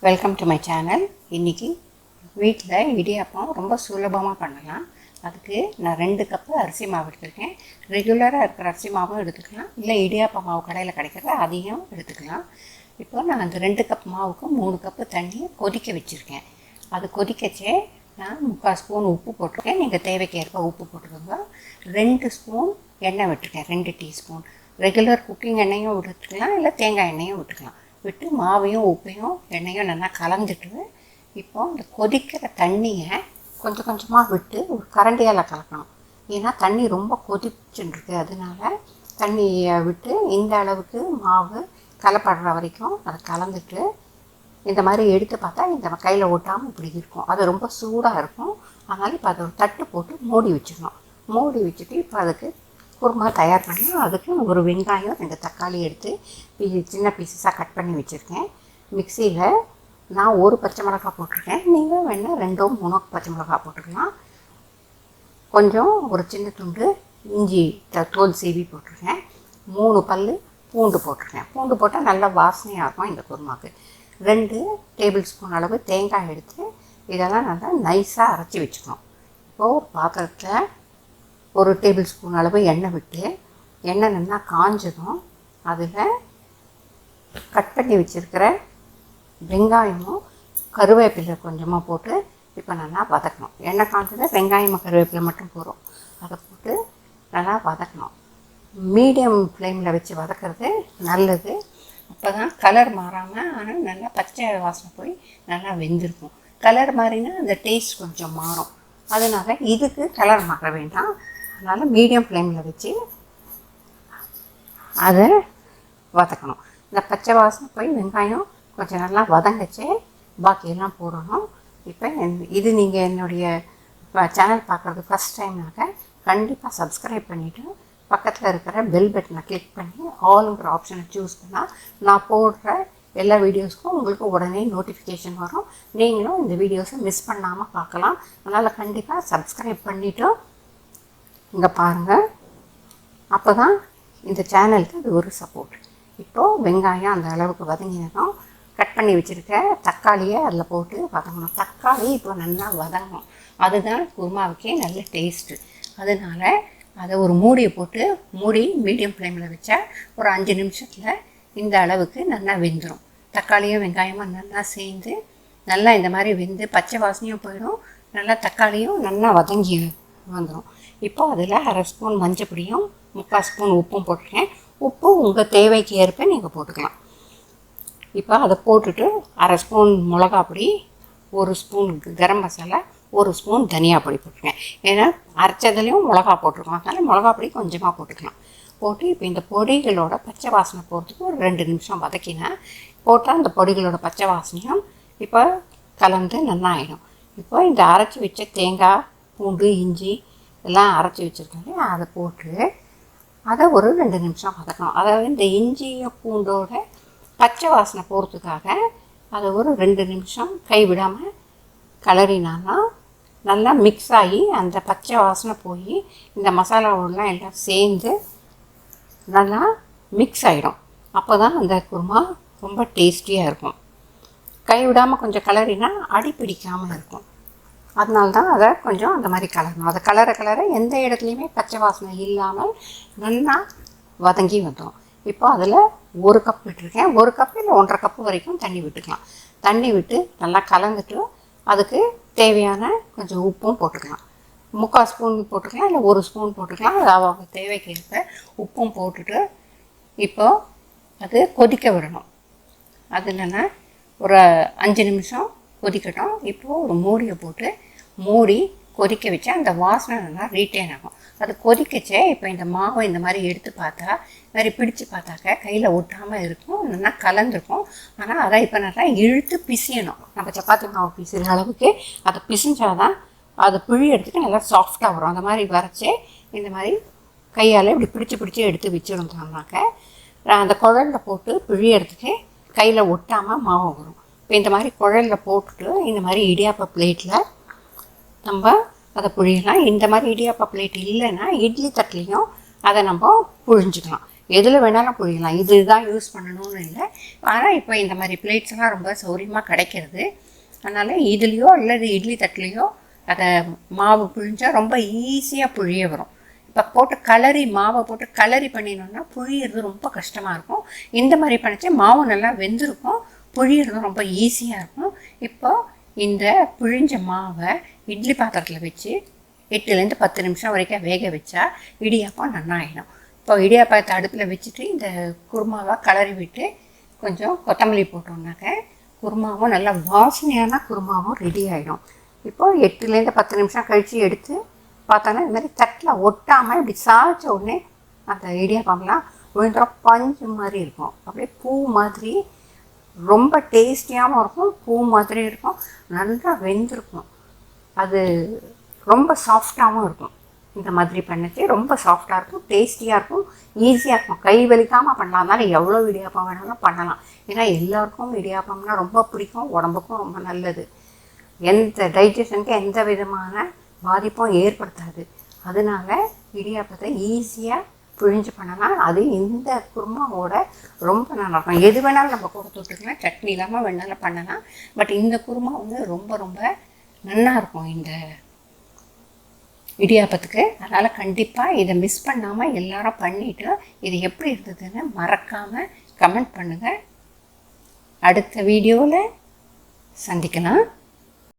Welcome to my channel. இன்றைக்கி வீட்டில் இடியாப்பம் ரொம்ப சுலபமாக பண்ணலாம். அதுக்கு நான் 2 கப்பு அரிசி மாவு எடுத்துருக்கேன். ரெகுலராக இருக்கிற அரிசி மாவும் எடுத்துக்கலாம், இல்லை இடியாப்ப மாவு கடையில் கிடைக்கிறத அதையும் எடுத்துக்கலாம். இப்போ நான் அந்த 2 கப் மாவுக்கு 3 கப்பு தண்ணி கொதிக்க வச்சுருக்கேன். அது கொதிக்கச்சே நான் 3/4 ஸ்பூன் உப்பு போட்டிருக்கேன். நீங்கள் தேவைக்கு ஏற்ப உப்பு போட்டுக்கோங்க. 2 ஸ்பூன் எண்ணெய் விட்டுருக்கேன், 2 டீஸ்பூன். ரெகுலர் குக்கிங் எண்ணெயும் விட்டுக்கலாம், இல்லை தேங்காய் எண்ணெயும் விட்டுக்கலாம். விட்டு மாவையும் உப்பையும் எண்ணெயும் நல்லா கலந்துட்டு இப்போது இந்த கொதிக்கிற தண்ணியை கொஞ்சம் கொஞ்சமாக விட்டு ஒரு கரண்டியால் கலக்கணும். ஏன்னா தண்ணி ரொம்ப கொதிச்சுருக்கு, அதனால தண்ணியை விட்டு இந்த அளவுக்கு மாவு கலப்படுற வரைக்கும் அதை கலந்துட்டு இந்த மாதிரி எடுத்து பார்த்தா இந்த கையில் ஒட்டாமல் இப்படி இருக்கும். அது ரொம்ப சூடாக இருக்கும். அதனால் இப்போ அதை ஒரு தட்டு போட்டு மூடி வச்சிடணும். மூடி வச்சுட்டு இப்போ அதுக்கு குருமா தயார் பண்ணி அதுக்கு ஒரு வெங்காயம் 2 தக்காளி எடுத்து சின்ன பீசஸாக கட் பண்ணி வச்சுருக்கேன். மிக்சியில் நான் 1 பச்சை மிளகாய் போட்டிருக்கேன். நீங்கள் வேணால் 2-3 பச்சை மிளகாய் போட்டுக்கலாம். கொஞ்சம் ஒரு சின்ன துண்டு இஞ்சி தோல் சீவி போட்டிருக்கேன். 3 பல் பூண்டு போட்டிருக்கேன். பூண்டு போட்டால் நல்லா வாசனையாக இருக்கும் இந்த குருமாவுக்கு. 2 டேபிள் ஸ்பூன் அளவு தேங்காய் எடுத்து இதெல்லாம் நல்லா நைஸாக அரைச்சி வச்சுக்கணும். இப்போது ஒரு பாத்திரத்தில் 1 டேபிள் ஸ்பூன் அளவு எண்ணெய் விட்டு எண்ணெய் நல்லா காஞ்சதும் அதில் கட் பண்ணி வச்சுருக்கிற வெங்காயமும் கருவேப்பிலை கொஞ்சமாக போட்டு இப்போ நல்லா வதக்கணும். எண்ணெய் காஞ்சது வெங்காயம் கருவேப்பிலை மட்டும் போகிறோம். அதை போட்டு நல்லா வதக்கணும். மீடியம் ஃப்ளேமில் வச்சு வதக்கிறது நல்லது. அப்போ தான் கலர் மாறாமல், ஆனால் நல்லா பச்சை வாசனை போய் நல்லா வெந்திருக்கும். கலர் மாறினா அந்த டேஸ்ட் கொஞ்சம் மாறும். அதனால் இதுக்கு கலர் மாற வேண்டாம். அதனால் மீடியம் ஃப்ளேமில் வச்சு அதை வதக்கணும். இந்த பச்சை வாசனை போய் வெங்காயம் கொஞ்சம் நல்லா வதங்கச்சே பாக்கியெல்லாம் போடணும். இப்போ இது நீங்கள் என்னுடைய சேனல் பார்க்குறது ஃபஸ்ட் டைம்னாக்க கண்டிப்பாக சப்ஸ்கிரைப் பண்ணிவிட்டு பக்கத்தில் இருக்கிற பெல் பட்டனை கிளிக் பண்ணி ஆல்ங்கிற ஆப்ஷனை சூஸ் பண்ணால் நான் போடுற எல்லா வீடியோஸ்க்கும் உங்களுக்கு உடனே நோட்டிஃபிகேஷன் வரும். நீங்களும் இந்த வீடியோஸை மிஸ் பண்ணாமல் பார்க்கலாம். அதனால் கண்டிப்பாக சப்ஸ்கிரைப் பண்ணிவிட்டு இங்கே பாருங்கள். அப்போ தான் இந்த சேனலுக்கு அது ஒரு சப்போர்ட். இப்போது வெங்காயம் அந்த அளவுக்கு வதங்கினதும் கட் பண்ணி வச்சுருக்க தக்காளியை அதில் போட்டு வதங்கணும். தக்காளி இப்போ நல்லா வதங்கணும். அதுதான் குருமாவுக்கே நல்ல டேஸ்ட்டு. அதனால் அதை ஒரு மூடியை போட்டு மூடி மீடியம் ஃப்ளேமில் வச்சா ஒரு 5 நிமிஷத்தில் இந்த அளவுக்கு நல்லா வெந்துடும். தக்காளியும் வெங்காயமும் நல்லா சேர்ந்து நல்லா இந்த மாதிரி வெந்து பச்சை வாசனையும் போயிடும். நல்லா தக்காளியும் நல்லா வதங்கி வந்துடும். இப்போ அதில் 1/2 ஸ்பூன் மஞ்சள் பொடியும் 3/4 ஸ்பூன் உப்பும் போட்டுருக்கேன். உப்பு உங்கள் தேவைக்கு ஏற்ப நீங்கள் போட்டுக்கலாம். இப்போ அதை போட்டுட்டு 1/2 ஸ்பூன் மிளகா பொடி, 1 ஸ்பூன் கரம் மசாலா, 1 ஸ்பூன் தனியா பொடி போட்டிருக்கேன். ஏன்னா அரைச்சதுலேயும் மிளகா போட்டிருக்கோம், அதனால் மிளகா பொடி கொஞ்சமாக போட்டுக்கலாம். போட்டு இப்போ இந்த பொடிகளோட பச்சை வாசனை போகிறதுக்கு ஒரு 2 நிமிஷம் வதக்கினேன். போட்டால் அந்த பொடிகளோட பச்சை வாசனையும் இப்போ கலந்து நல்லா ஆகிடும். இப்போ இந்த அரைச்சி வச்ச தேங்காய், பூண்டு, இஞ்சி எல்லாம் அரைச்சி வச்சுருக்காங்க, அதை போட்டு அதை ஒரு 2 நிமிஷம் வதக்கணும். அதாவது இந்த இஞ்சியும் பூண்டோட பச்சை வாசனை போகிறதுக்காக அதை ஒரு 2 நிமிஷம் கைவிடாமல் கலரினான்னா நல்லா மிக்ஸ் ஆகி அந்த பச்சை வாசனை போய் இந்த மசாலாவோடலாம் எல்லாம் சேர்ந்து நல்லா மிக்ஸ் ஆகிடும். அப்போ தான் அந்த குருமா ரொம்ப டேஸ்டியாக இருக்கும். கைவிடாமல் கொஞ்சம் கலரினா அடி பிடிக்காமல் இருக்கும். அதனால தான் அதை கொஞ்சம் அந்த மாதிரி கலரணும். அதை கலர எந்த இடத்துலையுமே பச்சை வாசனை இல்லாமல் நல்லா வதங்கி வந்துடும். இப்போ அதில் 1 கப் விட்டுருக்கேன். 1 கப் இல்லை 1.5 கப்பு வரைக்கும் தண்ணி விட்டுக்கலாம். தண்ணி விட்டு நல்லா கலந்துட்டு அதுக்கு தேவையான கொஞ்சம் உப்பும் போட்டுக்கலாம். 3/4 ஸ்பூன் போட்டுக்கலாம், இல்லை 1 ஸ்பூன் போட்டுக்கலாம். அது அவங்க தேவைக்கு ஏற்ப உப்பும் போட்டுட்டு இப்போது அது கொதிக்க விடணும். அது இல்லைன்னா ஒரு 5 நிமிஷம் கொதிக்கட்டும். இப்போது ஒரு மூடியை போட்டு மூடி கொதிக்க வச்சா அந்த வாசனை நல்லா ரீட்டைன் ஆகும். அது கொதிக்கச்சே இப்போ இந்த மாவை இந்த மாதிரி எடுத்து பார்த்தா இந்த மாதிரி பிடிச்சு பார்த்தாக்க கையில் ஒட்டாமல் இருக்கும், நல்லா கலந்துருக்கும். ஆனால் அதை இப்போ நல்லா இழுத்து பிசியணும். நம்ம சப்பாத்தி மாவு பிசுற அளவுக்கு அதை பிசிஞ்சாதான் அதை பிழியறதுக்கு நல்லா சாஃப்டாக வரும். அந்த மாதிரி வரைச்சே இந்த மாதிரி கையால் இப்படி பிடிச்சி எடுத்து வச்சுருந்தோம்னாக்க அந்த குழலில் போட்டு பிழியறதுக்கு கையில் ஒட்டாமல் மாவு வரும். இப்போ இந்த மாதிரி குழலில் போட்டுட்டு இந்த மாதிரி இடியாப்ப பிளேட்டில் நம்ம அதை புழியலாம். இந்த மாதிரி இடியாப்ப பிளேட் இல்லைன்னா இட்லி தட்டுலேயும் அதை நம்ம புழிஞ்சிக்கலாம். எதில் வேணாலும் புழியலாம், இதுதான் யூஸ் பண்ணணும்னு இல்லை. ஆனால் இப்போ இந்த மாதிரி பிளேட்ஸ்லாம் ரொம்ப சௌரியமாக கிடைக்கிறது. அதனால் இதுலேயோ அல்லது இட்லி தட்டுலேயோ அதை மாவு புழிஞ்சால் ரொம்ப ஈஸியாக புழிய வரும். இப்போ போட்டு மாவை போட்டு கலரி பண்ணினோன்னா புழியிறது ரொம்ப கஷ்டமாக இருக்கும். இந்த மாதிரி பண்ணிச்சு மாவு நல்லா வெந்திருக்கும், புழியிறதும் ரொம்ப ஈஸியாக இருக்கும். இப்போ இந்த புழிஞ்ச மாவை இட்லி பாத்திரத்தில் வச்சு 8லேருந்து 10 நிமிஷம் வரைக்கும் வேக வச்சா இடியாப்பம் நல்லா ஆகிடும். இப்போ இடியாப்பத்தை அடுப்பில் வச்சுட்டு இந்த குருமாவை கலரி விட்டு கொஞ்சம் கொத்தமல்லி போட்டோம்னாக்க குருமாவும் நல்லா வாசனையான குருமாவும் ரெடி ஆகிடும். இப்போது 8லேருந்து 10 நிமிஷம் கழித்து எடுத்து பார்த்தோன்னா இது மாதிரி தட்டில் ஒட்டாமல் இப்படி சாய்ச்ச உடனே அந்த இடியாப்பம்லாம் விழுந்துடும், பஞ்சு மாதிரி இருக்கும், அப்படியே பூ மாதிரி ரொம்ப டேஸ்டியாகவும் இருக்கும், பூ மாதிரி இருக்கும், நல்லா வெந்திருக்கும். அது ரொம்ப சாஃப்டாகவும் இருக்கும். இந்த மாதிரி பண்ணிச்சு ரொம்ப சாஃப்டாக இருக்கும், டேஸ்டியாக இருக்கும், ஈஸியாக இருக்கும், கை வலிக்காமல் பண்ணலாம். அதனால் எவ்வளோ இடியாப்பம் வேணாலும் பண்ணலாம். ஏன்னா எல்லாருக்கும் இடியாப்பம்னா ரொம்ப பிடிக்கும், உடம்புக்கும் ரொம்ப நல்லது, எந்த டைஜஷனுக்கு எந்த விதமான பாதிப்பும் ஏற்படுத்தாது. அதனால இடியாப்பத்தை ஈஸியாக புழிஞ்சு பண்ணலாம். அது இந்த குருமாவோட ரொம்ப நல்லாயிருக்கும். எது வேணாலும் நம்ம கூட தொட்டுக்கலாம், சட்னி இல்லாமல் வேணாலும் பண்ணலாம். பட் இந்த குருமா வந்து ரொம்ப ரொம்ப நல்லாயிருக்கும் இந்த இடியாப்பத்துக்கு. அதனால் கண்டிப்பாக இதை மிஸ் பண்ணாமல் எல்லாரும் பண்ணிவிட்டு இது எப்படி இருந்ததுன்னு மறக்காமல் கமெண்ட் பண்ணுங்கள். அடுத்த வீடியோவில் சந்திக்கலாம்.